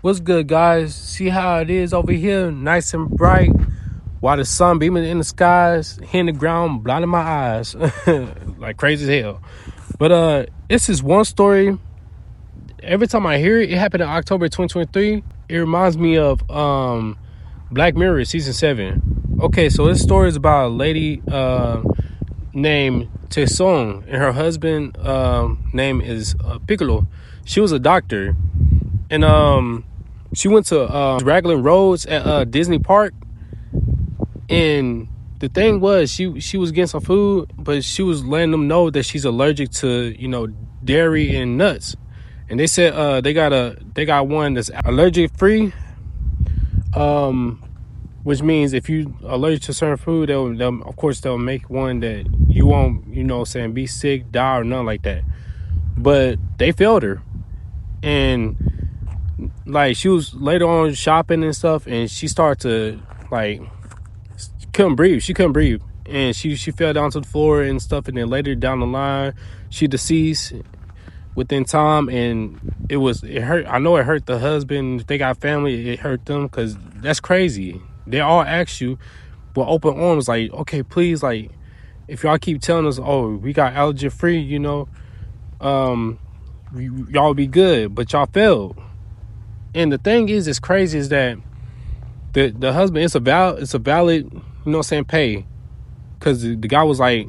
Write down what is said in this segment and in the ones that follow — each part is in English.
What's good, guys? See how it is over here, nice and bright, while the sun beaming in the skies, hitting the ground, blinding my eyes, like crazy as hell. But this is one story. Every time I hear it, it happened in October 2023. It reminds me of Black Mirror season 7. Okay, so this story is about a lady named Taesung, and her husband name is Piccolo. She was a doctor, and she went to Raglan Roads at Disney Park, and the thing was she was getting some food, but she was letting them know that she's allergic to dairy and nuts, and they said they got one that's allergic free, which means if you allergic to certain food, they'll make one that you won't be sick, die, or nothing like that. But they failed her, and like she was later on shopping and stuff, and she started to couldn't breathe. She couldn't breathe, and she fell down to the floor and stuff. And then later down the line, she deceased within time, and it hurt. I know it hurt the husband. If they got family, it hurt them, because that's crazy. They all ask you with open arms, like, okay, please, like, if y'all keep telling us, oh, we got allergen free, y'all be good, but y'all failed. And the thing is, it's crazy, is that the husband, it's a valid, pay, because the guy was like,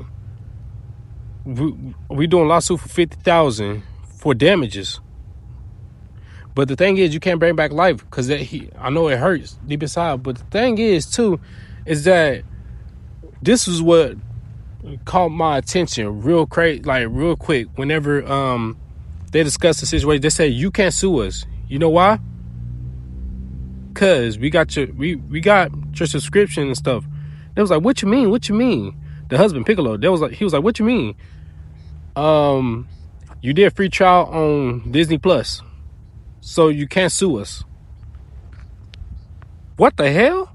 we doing a lawsuit for $50,000 for damages. But the thing is, you can't bring back life, because I know it hurts deep inside. But the thing is too, is that this is what caught my attention real quick. Whenever they discussed the situation, they said, you can't sue us. You know why? Cause we got your subscription and stuff. They was like, what you mean? What you mean? The husband, Piccolo, he was like, what you mean? You did free trial on Disney Plus, so you can't sue us. What the hell?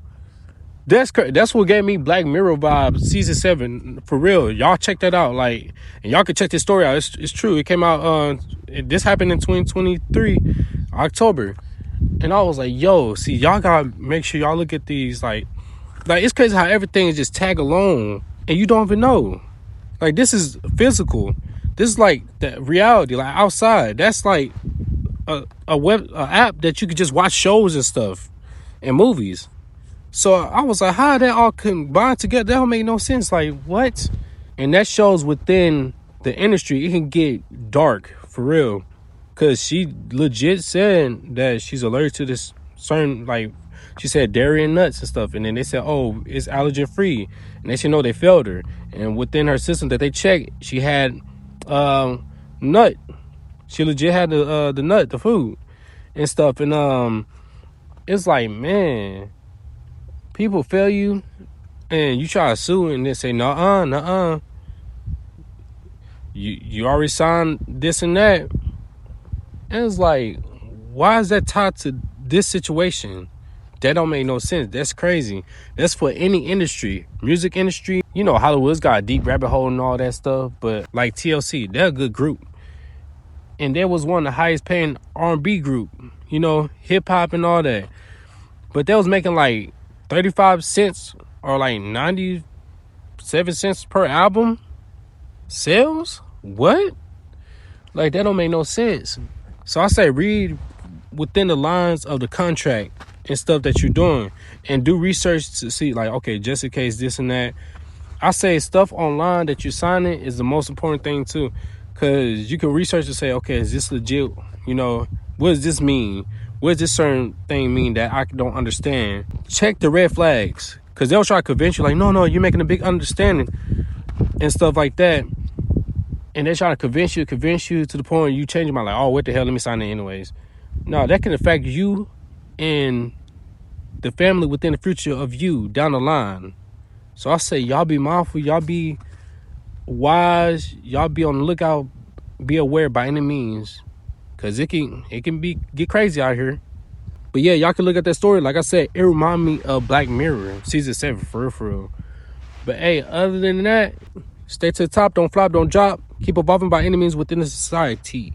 That's what gave me Black Mirror vibes, season 7, for real. Y'all check that out, and y'all can check this story out. It's true. It came out. This happened in 2023, October. And I was like, yo, see, y'all gotta make sure y'all look at these, like it's crazy how everything is just tag along and you don't even know. Like, this is physical. This is like the reality, like outside. That's like a app that you could just watch shows and stuff and movies. So I was like, how that all combine together? That don't make no sense. Like, what? And that shows within the industry, it can get dark, for real. Because she legit said that she's allergic to this certain, she said dairy and nuts and stuff. And then they said, oh, it's allergen free. And they should know they failed her. And within her system that they checked, she had nut. She legit had the nut, the food and stuff. And it's like, man, people fail you and you try to sue and they say, nuh-uh. You already signed this and that. And it's like, why is that tied to this situation? That don't make no sense. That's crazy. That's for any industry. Music industry. Hollywood's got a deep rabbit hole and all that stuff. But like TLC, they're a good group. And they was one of the highest paying R&B group. Hip hop and all that. But they was making 35 cents or 97 cents per album sales. What? That don't make no sense. So I say, read within the lines of the contract and stuff that you're doing, and do research to see, okay, just in case this and that. I say stuff online that you're signing is the most important thing too, because you can research to say, okay, is this legit? What does this mean? What does this certain thing mean that I don't understand? Check the red flags, because they'll try to convince you, no, you're making a big understanding and stuff like that. And they're trying to convince you to the point you change your mind, oh, what the hell, let me sign it anyways. No, that can affect you and the family within the future of you down the line. So I say, y'all be mindful, y'all be wise, y'all be on the lookout, be aware by any means, because it can get crazy out here. But yeah, y'all can look at that story. Like I said, it reminded me of Black Mirror season 7, for real. But hey, other than that, stay to the top, don't flop, don't drop. Keep evolving by any means within the society.